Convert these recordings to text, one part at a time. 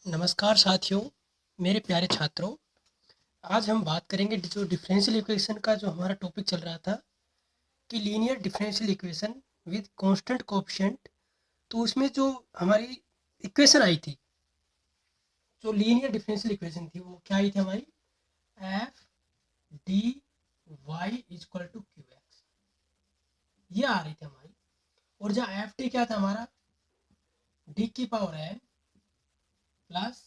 नमस्कार साथियों, मेरे प्यारे छात्रों। आज हम बात करेंगे जो डिफरेंशियल इक्वेशन का जो हमारा टॉपिक चल रहा था कि linear differential equation with constant coefficient. तो उसमें जो हमारी इक्वेशन आई थी, जो लीनियर डिफरेंशियल इक्वेशन थी, वो क्या आई थी हमारी? F D Y is equal to Q X, ये आ रही थी हमारी। और जहाँ एफ डी क्या था हमारा? डी की power N plus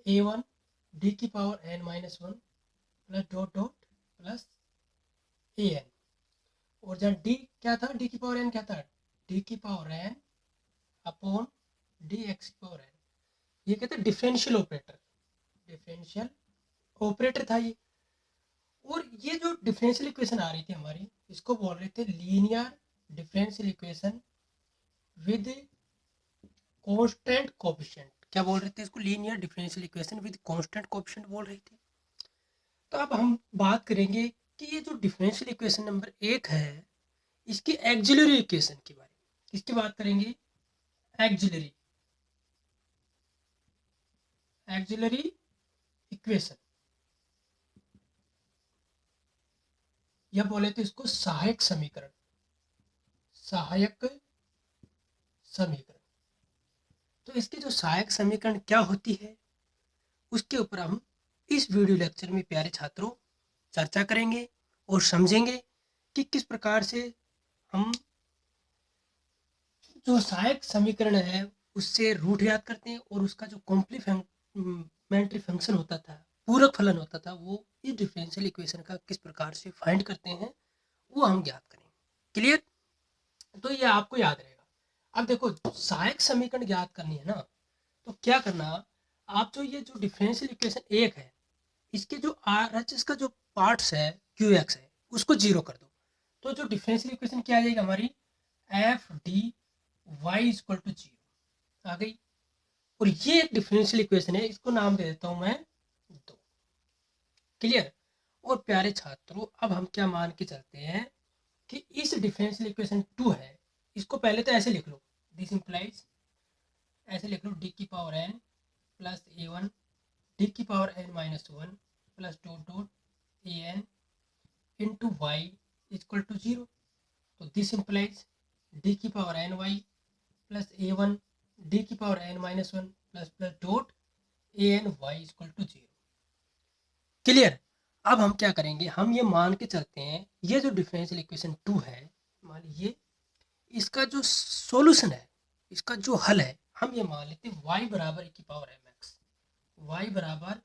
A one D की power N minus one plus dot dot plus A N. और जहाँ डी क्या था? डी की पावर एन क्या था? डी की power N upon D X की पावर एन। ये कहते हैं डिफरेंशियल ऑपरेटर। डिफरेंशियल ऑपरेटर था ये। और ये जो डिफरेंशियल इक्वेशन आ रही थी हमारी, इसको बोल रहे थे linear differential equation with constant coefficient. क्या बोल रहे थे इसको? Linear differential equation with constant coefficient बोल रही थी। तो अब हम बात करेंगे कि ये जो डिफरेंशियल इक्वेशन नंबर 1 है, इसकी एक्सिलरी इक्वेशन की बारे में किसकी बात करेंगे? एक्सिलरी एक्सिलरी इक्वेशन, या बोले तो इसको सहायक समीकरण। सहायक समीकरण। तो इसकी जो सहायक समीकरण क्या होती है, उसके ऊपर हम इस वीडियो लेक्चर में प्यारे छात्रों चर्चा करेंगे और समझेंगे कि किस प्रकार से हम जो सहायक समीकरण है उससे रूट याद करते हैं, और उसका जो कॉम्प्लीमेंट्री फंक्शन होता था, पूरक फलन होता था, वो इस डिफरेंशियल इक्वेशन का किस प्रकार से फाइंड करते हैं, वो हम ज्ञात करेंगे। क्लियर? तो ये आपको याद रहेगा। अब देखो, सहायक समीकरण ज्ञात करनी है ना, तो क्या करना? आप जो ये जो डिफरेंशियल इक्वेशन 1 है, इसके जो आर एच एस का जो पार्ट्स है, क्यू एक्स है, उसको जीरो कर दो। तो जो डिफरेंशियल इक्वेशन क्या आ जाएगी हमारी? F D Y equal to zero आ गई। और ये एक डिफरेंशियल इक्वेशन है, इसको नाम दे देता हूं मैं 2। क्लियर? और प्यारे छात्रों, अब हम क्या मान के चलते हैं कि इस डिफरेंशियल इक्वेशन 2 है, इसको पहले तो ऐसे लिख लो। दिस इंप्लाइज, ऐसे लिख लो, डी की power N plus A one D की power N minus one plus dot dot A N into Y equal to zero. तो दिस इंप्लाइज डी की power N Y plus A one D की power N minus one plus plus dot A N Y equal to zero. Clear? अब हम क्या करेंगे, हम ये मान के चलते हैं, ये जो डिफरेंशियल इक्वेशन 2 है, मान लीजिए इसका जो सॉल्यूशन है, इसका जो हल है, हम ये मान लेते हैं y बराबर e की पावर mx। y बराबर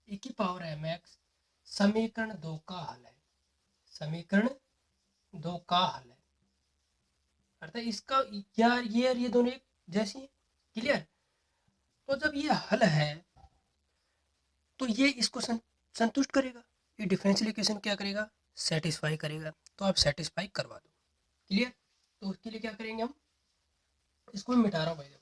e की पावर mx समीकरण 2 का हल है। समीकरण 2 का हल है, अर्थात इसका यार ये दोनों एक जैसी हैं। क्लियर? तो जब ये हल है, तो ये इसको संतुष्ट करेगा। ये डिफरेंशियल इक्वेशन क्या करेगा? सेटिस्फाई करेगा। तो आप सेटिस्फाई करवा दो। क्लियर? तो उसके लिए क्या करेंगे हम? इसको मैं मिटा रहा हूँ भाई, देखो।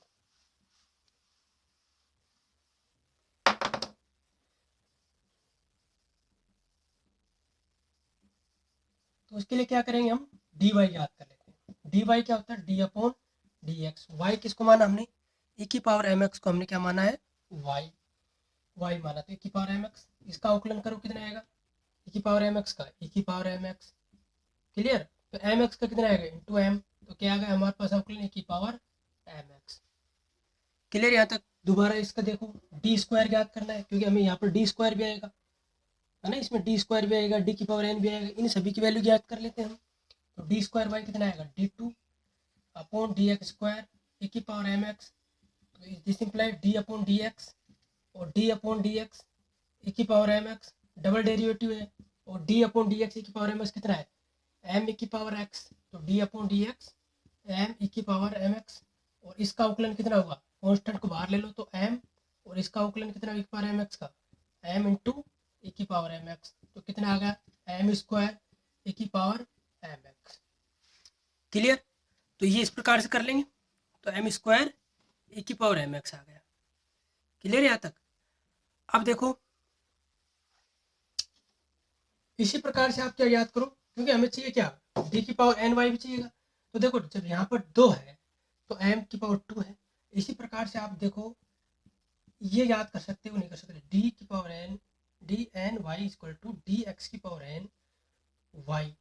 तो उसके लिए क्या करेंगे हम? डी वाई याद कर लेते हैं। डी वाई क्या होता है? D upon D X. Y किसको माना हमने? e की पावर एम एक्स को हमने क्या माना है? वाई। वाई माना तो e की पावर एम एक्स। इसका अवकलन करो, कितना आएगा? e की पावर एम एक्स का e की पावर एम एक्स। क्लियर? तो एम एक्स का कितना आएगा? Into M. तो क्या आ गया हमारे पास अवकलन? e की पावर एम एक्स। क्लियर यहाँ तक? दोबारा इसका देखो, डी स्क्वायर याद करना है, क्योंकि हमें यहाँ पर डी स्क्वायर भी आएगा, है ना? इसमें डी स्क्वायर भी आएगा, डी की पावर एन भी आएगा, इन सभी की वैल्यू याद कर लेते हैं हम। तो डी स्क्वायर बाई कितना आएगा? D two upon D X square e की पावर एम एक्स। तो this implied D upon D X, और D upon D X e की power M X, double derivative है, और D upon D X e की power M X कितना है? M e की पावर एक्स। तो D upon D X M e की पावर एम एक्स। और इसका अवकलन कितना होगा? कांस्टेंट को बाहर ले लो तो एम, और इसका अवकलन कितना e की पावर एम एक्स का? एम इंटू e की पावर एम एक्स। तो कितना आ गया? एम स्क्वायर e की पावर एम एक्स। क्लियर? तो ये इस प्रकार से कर लेंगे, तो एम स्क्वायर ए की पावर एम एक्स आ गया। क्लियर यहाँ तक? अब देखो, इसी प्रकार से आप क्या याद करो, क्योंकि हमें चाहिए क्या? डी की पावर एन वाई भी चाहिएगा। तो देखो, जब यहाँ पर 2 है तो एम की पावर 2 है। इसी प्रकार से आप देखो, ये याद कर सकते हो नहीं कर सकते, डी की power N D N Y equal to D X की पावर एन वाई।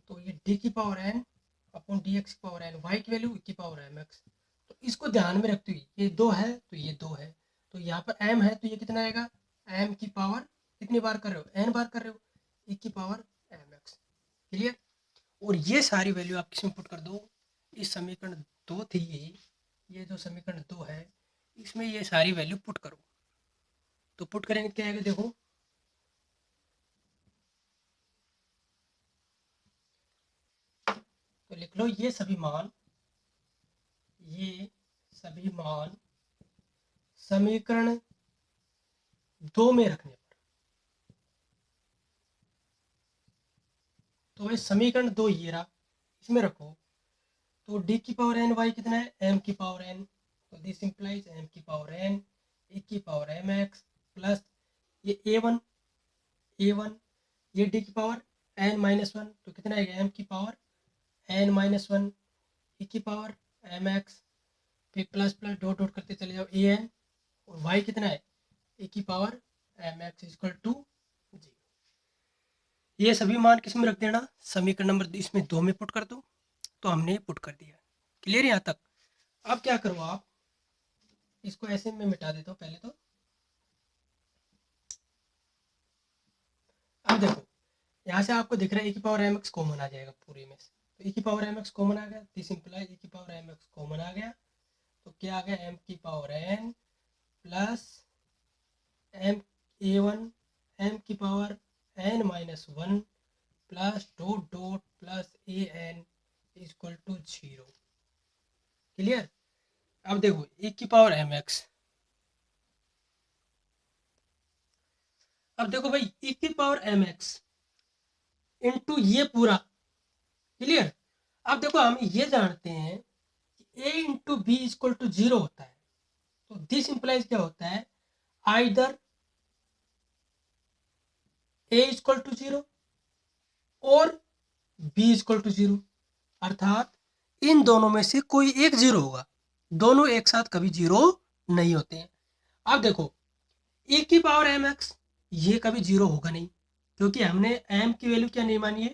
तो ये डी की power N upon D X की पावर एन, वाई की वैल्यू की पावर एम एक्स। तो इसको ध्यान में रखते हुए ये दो है तो ये दो है, तो यहाँ पर एम है तो ये कितना आएगा, एम की पावर कितनी बार कर रहे हो, एन बार कर रहे हो, ई की पावर एम एक्स। क्लियर। और ये सारी वैल्यू आप किसमें पुट कर दो, इस समीकरण दो थी ये जो समीकरण दो है इसमें ये सारी वैल्यू पुट करो। तो पुट करेंगे क्या आएगा, देखो तो लिख लो ये सभी मान समीकरण दो में रखने पर, तो भाई समीकरण दो ये रहा, इसमें रखो तो डी की पावर एन वाई कितना है, एम की पावर एन, तो दिस इंप्लाइज एम की पावर एन ए की पावर एम एक्स प्लस ये ए वन ये डी की पावर एन माइनस वन, तो कितना आएगा एम की power N minus one E की पावर एम एक्स, फिर प्लस प्लस डॉट डॉट करते चले जाओ ए एन, और वाई कितना है ए की power M X equal to G. ये सभी मान किस में रख देना, समीकरण नंबर इसमें दो में पुट कर दो। तो हमने पुट कर दिया। क्लियर यहाँ तक। अब क्या करो आप, इसको ऐसे में मिटा देता हूँ पहले तो। अब देखो यहाँ से आपको दिख रहा है ए की पावर एम एक्स कॉमन आ जाएगा पूरे में से, तो ए की पावर एम एक्स कॉमन आ गया, दिस इंप्लाइज ए की पावर एम एक्स कॉमन आ गया, तो क्या आ गया एम की power N plus M A one M की power N minus one plus dot dot plus A N equal to zero. Clear. अब देखो ए की पावर एम एक्स, अब देखो भाई e की पावर एम एक्स इंटू ये पूरा। क्लियर। अब देखो हम ये जानते हैं कि a into B equal to zero होता है, तो दिस इंप्लाइज क्या होता है, either a equal to zero और b इक्वल टू जीरो, अर्थात इन दोनों में से कोई एक जीरो होगा, दोनों एक साथ कभी जीरो नहीं होते हैं। अब देखो e की पावर एम एक्स ये कभी जीरो होगा नहीं, क्योंकि हमने m की वैल्यू क्या नहीं मानी है,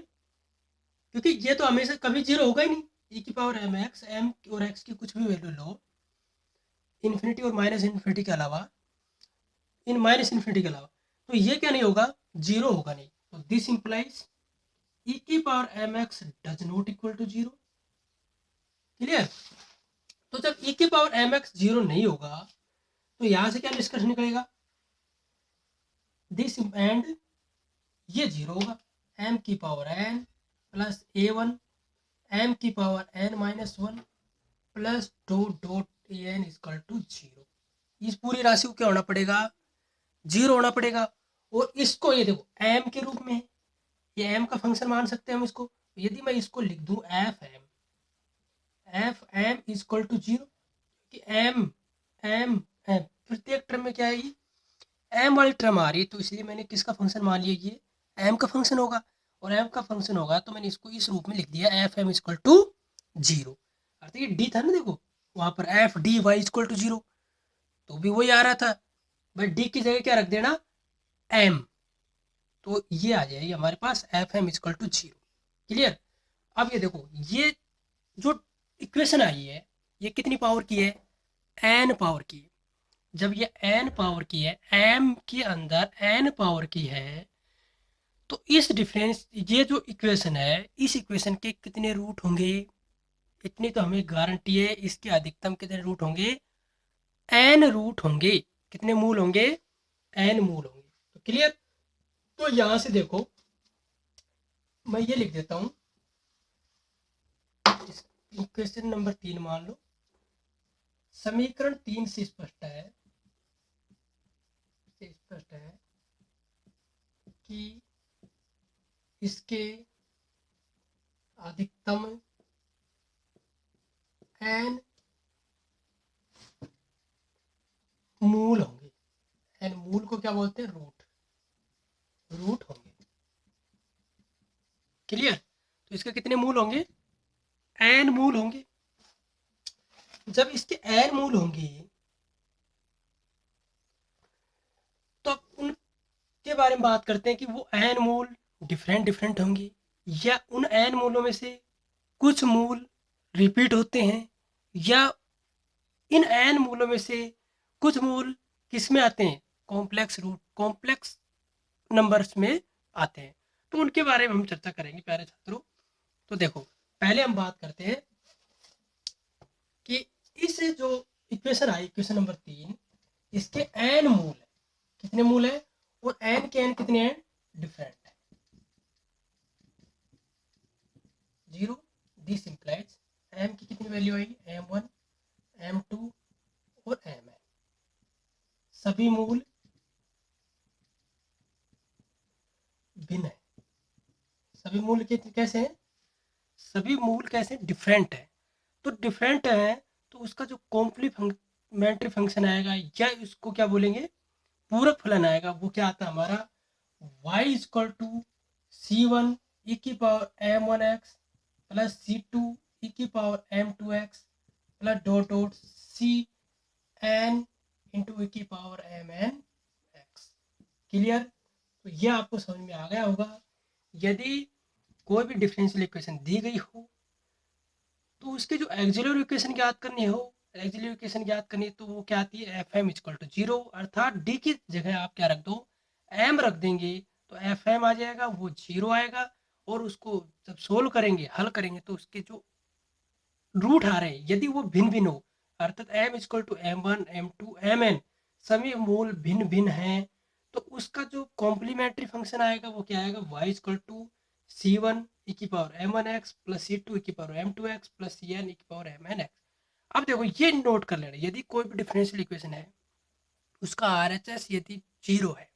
क्योंकि ये तो हमेशा कभी जीरो होगा ही नहीं। ई की पावर एम एक्स एम और एक्स की कुछ भी वैल्यू लो, इन्फिनिटी और माइनस इन्फिनिटी के अलावा, इन माइनस इन्फिनिटी के अलावा, तो ये क्या नहीं होगा, जीरो होगा नहीं। तो दिस इंप्लाइज ई की power M X does not equal to zero. Clear. तो जब ई की पावर एम एक्स जीरो नहीं होगा तो यहां से क्या निष्कर्ष निकलेगा, दिस एंड ये जीरो होगा, एम की power N plus A one M की power N minus one plus dot dot A N equal to zero. इस पूरी राशि को क्या होना पड़ेगा, जीरो होना पड़ेगा। और इसको ये देखो एम के रूप में, ये एम का फंक्शन मान सकते हैं हम इसको, यदि मैं इसको लिख दूं F M equal to zero, कि एम एम एम प्रत्येक टर्म में क्या आएगी, एम वाली टर्म आ रही है, तो इसलिए मैंने किसका फंक्शन मान लिया, ये एम का फंक्शन होगा, और एम का फंक्शन होगा तो मैंने इसको इस रूप में लिख दिया F M equal to zero. अर्थात ये डी था ना, देखो वहां पर F D Y equal to zero, तो भी वही आ रहा था, भाई डी की जगह क्या रख देना एम, तो ये आ जाएगी हमारे पास F M equal to zero. Clear. अब ये देखो ये जो इक्वेशन आई है ये कितनी पावर की है, एन पावर की है। जब ये एन पावर की है, एम के अंदर एन पावर की है, तो इस डिफरेंस ये जो इक्वेशन है इस इक्वेशन के कितने रूट होंगे, इतनी तो हमें गारंटी है, इसके अधिकतम कितने रूट होंगे, एन रूट होंगे। कितने मूल होंगे, एन मूल होंगे। तो क्लियर। तो यहां से देखो मैं ये लिख देता हूं, इक्वेशन नंबर 3 मान लो, समीकरण 3 से स्पष्ट है कि इसके अधिकतम एन मूल होंगे। एन मूल को क्या बोलते हैं, रूट होंगे। क्लियर। तो इसके कितने मूल होंगे, एन मूल होंगे। जब इसके एन मूल होंगे इसके बारे में बात करते हैं कि वो n मूल डिफरेंट डिफरेंट होंगे या उन n मूलों में से कुछ मूल रिपीट होते हैं या इन n मूलों में से कुछ मूल किस में आते हैं, कॉम्प्लेक्स रूट कॉम्प्लेक्स नंबर्स में आते हैं। तो उनके बारे में हम चर्चा करेंगे प्यारे छात्रों। तो देखो पहले हम बात करते हैं कि इस जो इक्वेशन आई इक्वेशन नंबर 3, इसके एन मूल है, कितने मूल है और एन के एन कितने हैं, डिफरेंट है, 0। दिस इंप्लाइज एम की कितनी वैल्यू आएगी, m1 m2 और mn, सभी मूल भिन्न है। सभी मूल के कैसे हैं, सभी मूल कैसे डिफरेंट है। तो डिफरेंट है तो उसका जो कॉम्प्लीमेंट्री फंक्शन आएगा या इसको क्या बोलेंगे, पूरक फलन आएगा, वो क्या आता है हमारा y equal to C one E की power M one X plus C two E की power M two X plus dot dot C N into E की power M N X. Clear. तो ये आपको समझ में आ गया होगा। यदि कोई भी डिफरेंशियल इक्वेशन दी गई हो तो उसके जो एक्सिलरी इक्वेशन ज्ञात करनी हो, एक्सिलरी इक्वेशन ज्ञात करनी है तो वो क्या आती है, एफ एम इक्वल टू 0, अर्थात डी की जगह आप क्या रख दो, एम रख देंगे तो एफ एम आ जाएगा, वो 0 आएगा। और उसको जब सोल्व करेंगे, हल करेंगे, तो उसके जो रूट आ रहे हैं यदि वो भिन्न भिन्न हो, अर्थात M equal to M one M two M N, सभी मूल भिन्न भिन्न हैं, तो उसका जो कॉम्प्लीमेंट्री फंक्शन आएगा वो क्या आएगा, Y equal to C one E की power M one X plus C two E की power M two X plus C N E की पावर एम एन एक्स। अब देखो ये नोट कर लेना, यदि कोई भी डिफरेंशियल इक्वेशन है उसका आर एच एस यदि 0 है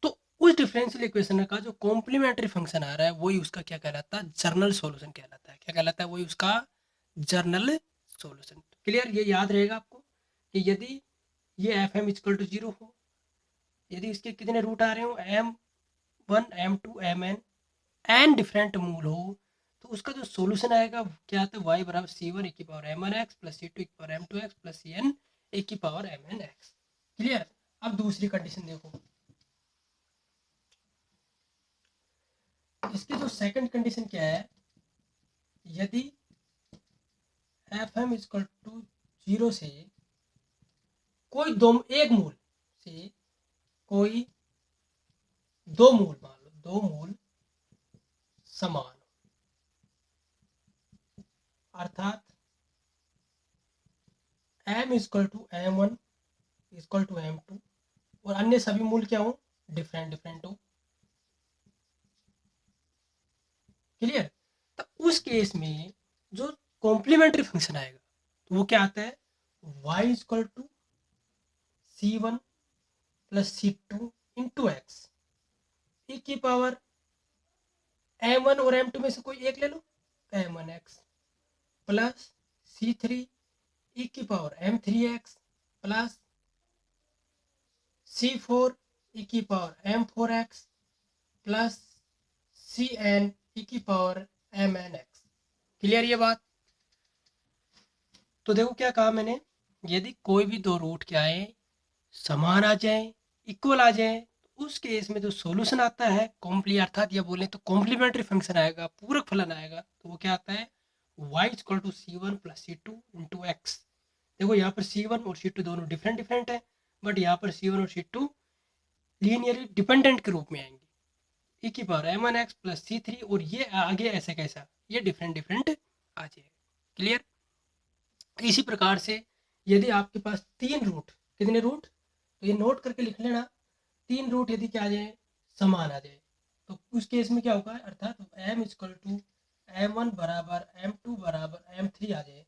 तो उस डिफरेंशियल इक्वेशन का जो कॉम्प्लीमेंट्री फंक्शन आ रहा है वही उसका क्या कहलाता है, जर्नल सॉल्यूशन कहलाता है। क्या कहलाता है, वही उसका जर्नल सॉल्यूशन। क्लियर, ये याद रहेगा आपको कि यदि ये एफ एम इक्वल टू 0 हो, यदि इसके कितने रूट आ रहे हो, M one M two M N different मूल हो, तो उसका जो सॉल्यूशन आएगा क्या आता है, वाई बराबर सी वन ए की power M one X plus C two A की power M two X plus C N A की power M N X. Clear. अब दूसरी कंडीशन देखो, इसकी जो सेकंड कंडीशन क्या है, यदि एफ एम इक्वल टू 0 से कोई दो एक मूल से कोई दो मूल, मान लो दो मूल समान, अर्थात m equal to M one equal to M two और अन्य सभी मूल क्या हो, डिफरेंट डिफरेंट हो। क्लियर। तो उस केस में जो कॉम्प्लीमेंट्री फंक्शन आएगा तो वो क्या आता है, y equal to C one plus C two into X E की पावर एम वन और एम टू में से कोई एक ले लो, M one X plus C three E की power M three X plus C four E की power M four X plus C N E की power M N X. Clear ये बात। तो देखो क्या कहा मैंने, यदि कोई भी दो रूट क्या है, समान आ जाए, इक्वल आ जाए, तो उस केस में जो सॉल्यूशन आता है कॉम्प्ली, अर्थात ये बोले तो कॉम्प्लीमेंट्री फंक्शन आएगा, पूरक फलन आएगा, तो वो क्या आता है, y equal to C one plus C two into X. देखो यहाँ पर सी वन और सी टू दोनों डिफरेंट डिफरेंट है, बट यहाँ पर सी वन और सी टू लीनियरली डिपेंडेंट के रूप में आएंगे, ई की power M one X plus C three, और ये आगे ऐसे कैसा, ये डिफरेंट डिफरेंट आ जाएगा। क्लियर। इसी प्रकार से यदि आपके पास तीन रूट, कितने रूट, तो ये नोट करके लिख लेना, तीन रूट यदि क्या आ जाए, समान आ जाए, तो उस केस में क्या होगा, अर्थात m equal to M one बराबर एम टू बराबर एम थ्री आ जाए,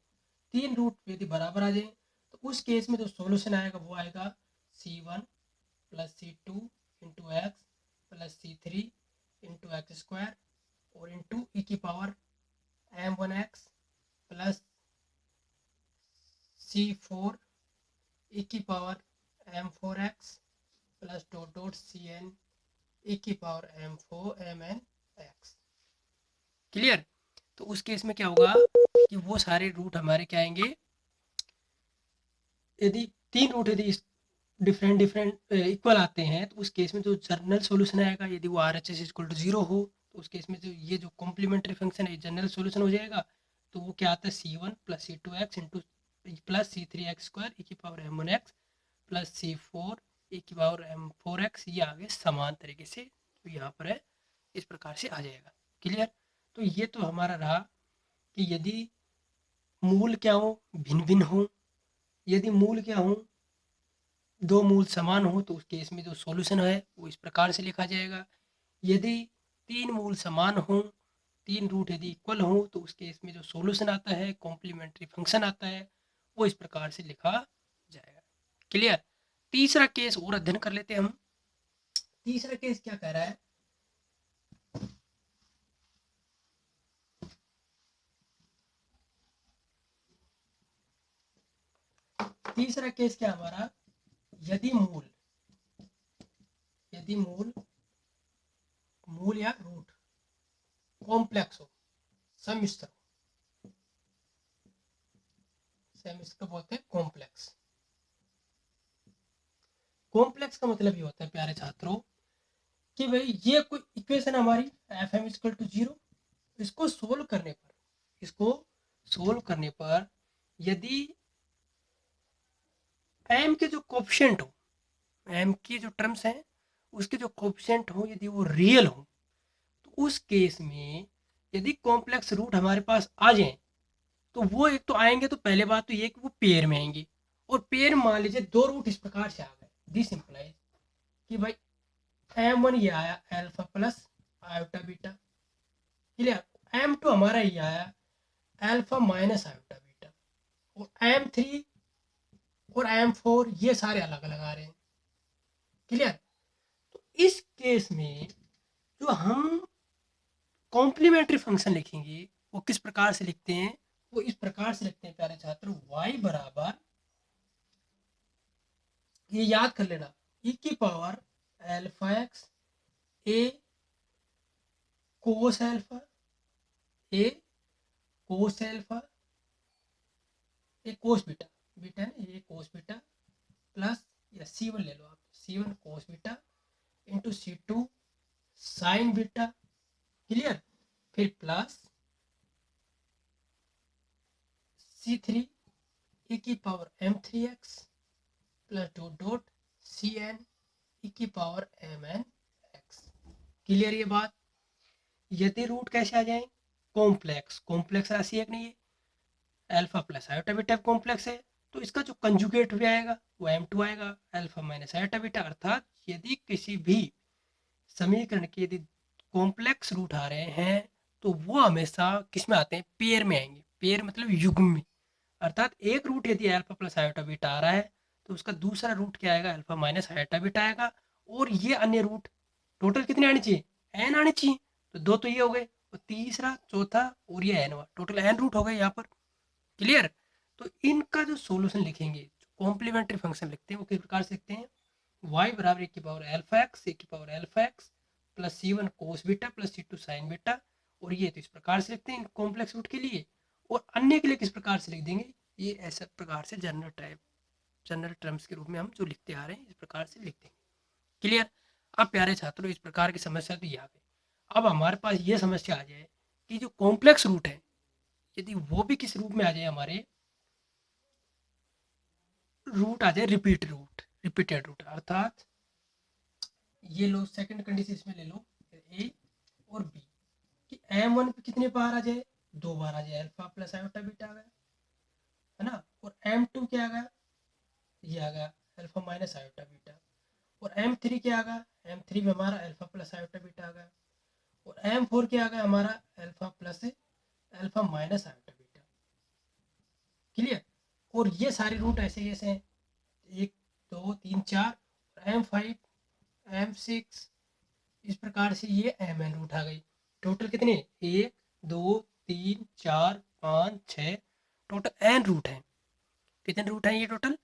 तीन रूट यदि बराबर आ जाए, तो उस केस में जो सॉल्यूशन आएगा वो आएगा C one plus C two into X plus C three into X square और इंटू ई की power M one X plus C four E की power M four X plus dot dot C N E की power M four M N X. Clear. तो उस case में क्या होगा कि वो सारे रूट हमारे क्या आएंगे, यदि तीन रूट यदि डिफरेंट डिफरेंट इक्वल आते हैं, तो उस केस में जो जनरल सॉल्यूशन आएगा, यदि वो R H S equal to zero हो, तो उस केस में जो ये जो कॉम्प्लीमेंट्री फंक्शन है जनरल सॉल्यूशन हो जाएगा। तो वो क्या आता है, C one plus C two X into plus C three X square E की power M one X plus C four E की पावर एम फोर एक्स, ये आगे समान तरीके से तो यहाँ पर है इस प्रकार से आ जाएगा। क्लियर। तो ये तो हमारा रहा कि यदि मूल क्या हो, भिन्न भिन्न हो, यदि मूल क्या हो, दो मूल समान हो, तो उस केस में जो सॉल्यूशन है वो इस प्रकार से लिखा जाएगा। यदि तीन मूल समान हो, तीन रूट यदि इक्वल हो, तो उस केस में जो सॉल्यूशन आता है, कॉम्प्लीमेंट्री फंक्शन आता है, वो इस प्रकार से लिखा जाएगा। क्लियर। तीसरा केस और अध्ययन कर लेते हैं हम। तीसरा केस क्या कह रहा है, तीसरा केस क्या हमारा, यदि मूल, यदि मूल, मूल या रूट कॉम्प्लेक्स हो, सम्मिश्र हो, सम्मिश्र बोलते हैं कॉम्प्लेक्स। कॉम्प्लेक्स का मतलब ये होता है प्यारे छात्रों कि भाई ये कोई इक्वेशन हमारी F M equal to zero, इसको सोल्व करने पर, इसको सोल्व करने पर यदि एम के जो कोफिशिएंट हो, एम की जो टर्म्स हैं उसके जो कोफिशिएंट हो, यदि वो रियल हो, तो उस केस में यदि कॉम्प्लेक्स रूट हमारे पास आ जाए, तो वो एक तो आएंगे, तो पहले बात तो ये कि वो पेयर में आएंगे। और पेयर में मान लीजिए दो रूट इस प्रकार से आ गए, दिस इंप्लाइज कि भाई एम वन ये आया alpha plus iota beta, clear. M two हमारा ये आया अल्फा माइनस आयोटा बीटा, और एम थ्री और एम फोर ये सारे अलग अलग आ रहे हैं। क्लियर। तो इस केस में जो हम कॉम्प्लीमेंट्री फंक्शन लिखेंगे वो किस प्रकार से लिखते हैं, वो इस प्रकार से लिखते हैं प्यारे छात्र, y बराबर, ये याद कर लेना, e की पावर अल्फा एक्स ए कोस अल्फा, ए कोस अल्फा, ए कोस बीटा, बीटा है ये कोस बीटा, प्लस या सी वन ले लो आप, C one cos beta into C two sine beta. Clear. फिर प्लस सी थ्री ई की power M three X plus two dot C N E की power M N X. Clear ये बात। यदि रूट कैसे आ जाए, कॉम्प्लेक्स, कॉम्प्लेक्स राशि एक नहीं है, alpha plus iota beta complex है, तो इसका जो कंजुगेट भी आएगा वो एम टू आएगा, अल्फा माइनस आयोटा बीटा। अर्थात यदि किसी भी समीकरण के यदि कॉम्प्लेक्स रूट आ रहे हैं, तो वो हमेशा किस में आते हैं, पेयर में आएंगे। पेयर मतलब युग्म में। अर्थात एक रूट यदि अल्फा प्लस आयोटा बीटा आ रहा है, तो उसका दूसरा रूट क्या आएगा, अल्फा माइनस आयोटा बीटा आएगा। और ये अन्य रूट टोटल कितने आने चाहिए, एन आने चाहिए। तो दो तो ये हो गए, और तीसरा चौथा और ये एन हुआ, टोटल एन रूट हो गए यहाँ पर। क्लियर। तो इनका जो सोल्यूशन लिखेंगे, कॉम्प्लीमेंट्री फंक्शन लिखते हैं, वो किस प्रकार से लिखते हैं, y बराबर ए की पावर अल्फा एक्स, ए की power alpha X plus C one cos beta plus C two sine beta. और ये तो इस प्रकार से लिखते हैं कॉम्प्लेक्स रूट के लिए, और अन्य के लिए किस प्रकार से लिख देंगे, ये ऐसा प्रकार से जनरल टाइप, जनरल टर्म्स के रूप में हम जो लिखते आ रहे हैं इस प्रकार से लिख देंगे। क्लियर। अब प्यारे छात्रों इस प्रकार की समस्या तो यहाँ पे, अब हमारे पास ये समस्या आ जाए कि जो कॉम्प्लेक्स रूट है यदि वो भी किस रूप में आ जाए, हमारे रूट आ जाए रिपीट रूट, रिपीटेड रूट। अर्थात ये लो सेकंड कंडीशन इसमें ले लो, ए और बी, कि एम वन पे कितने बार आ जाए, दो बार आ जाए, अल्फा प्लस आयोटा बीटा आ गया, है ना। और एम टू क्या आ गया, ये आ गया अल्फा माइनस आयोटा बीटा। और एम थ्री क्या आ गया, एम थ्री में हमारा अल्फा प्लस आयोटा बीटा आ गया। और एम फोर क्या आ गया हमारा, alpha plus alpha minus iota beta. Clear. और ये सारे रूट ऐसे ऐसे हैं, एक दो तीन चार, एम फाइव एम सिक्स, इस प्रकार से ये एम एन रूट आ गई। टोटल कितने, एक दो तीन चार पाँच छः, टोटल एन रूट है। कितने रूट हैं ये, टोटल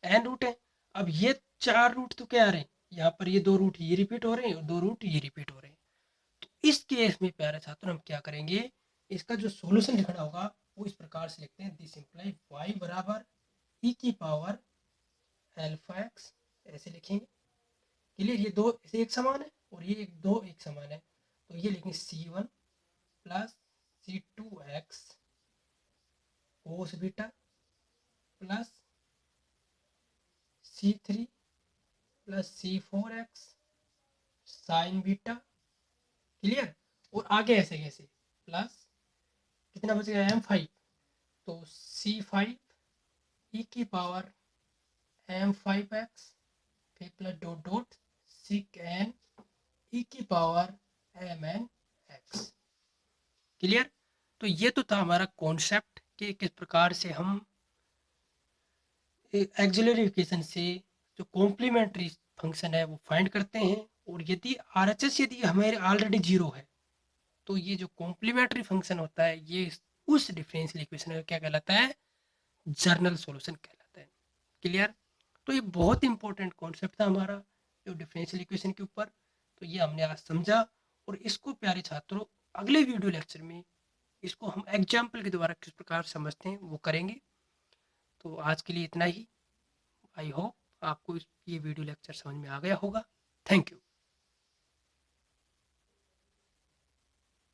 एन रूट है। अब ये चार रूट तो क्या आ रहे हैं, यहाँ पर ये दो रूट ये रिपीट हो रहे हैं और दो रूट ये रिपीट हो रहे हैं। तो इस केस में प्यारे छात्र हम क्या करेंगे, इसका जो सॉल्यूशन लिखना होगा वो इस प्रकार से लिखते हैं, दिस इंप्लाई y बराबर ई की पावर अल्फा एक्स ऐसे लिखेंगे। क्लियर, ये दो ऐसे एक समान है और ये एक दो एक समान है, तो ये लिखेंगे C1 प्लस C2x कोस beta plus C3 plus C4x sign beta. Clear, और आगे ऐसे कैसे प्लस कितना बचेगा M5, तो C5 ई की पावर M5x फिर प्लस डॉट डॉट सिक एन ई की पावर MN x। क्लियर, तो ये तो था हमारा कॉन्सेप्ट कि किस प्रकार से हम एक्सिलरी इक्वेशन से जो कॉम्प्लीमेंट्री फंक्शन है वो फाइंड करते हैं। और यदि RHS यदि हमारे ऑलरेडी जीरो है तो ये जो कॉम्प्लीमेंट्री फंक्शन होता है ये उस डिफरेंशियल इक्वेशन का क्या कहलाता है, जर्नल सॉल्यूशन कहलाता है। क्लियर, तो ये बहुत इंपॉर्टेंट कॉन्सेप्ट था हमारा जो डिफरेंशियल इक्वेशन के ऊपर, तो ये हमने आज समझा। और इसको प्यारे छात्रों अगले वीडियो लेक्चर में इसको हम एग्जाम्पल के द्वारा किस प्रकार समझते हैं वो करेंगे। तो आज के लिए इतना ही। आई होप आपको ये वीडियो लेक्चर समझ में आ गया होगा। Thank you.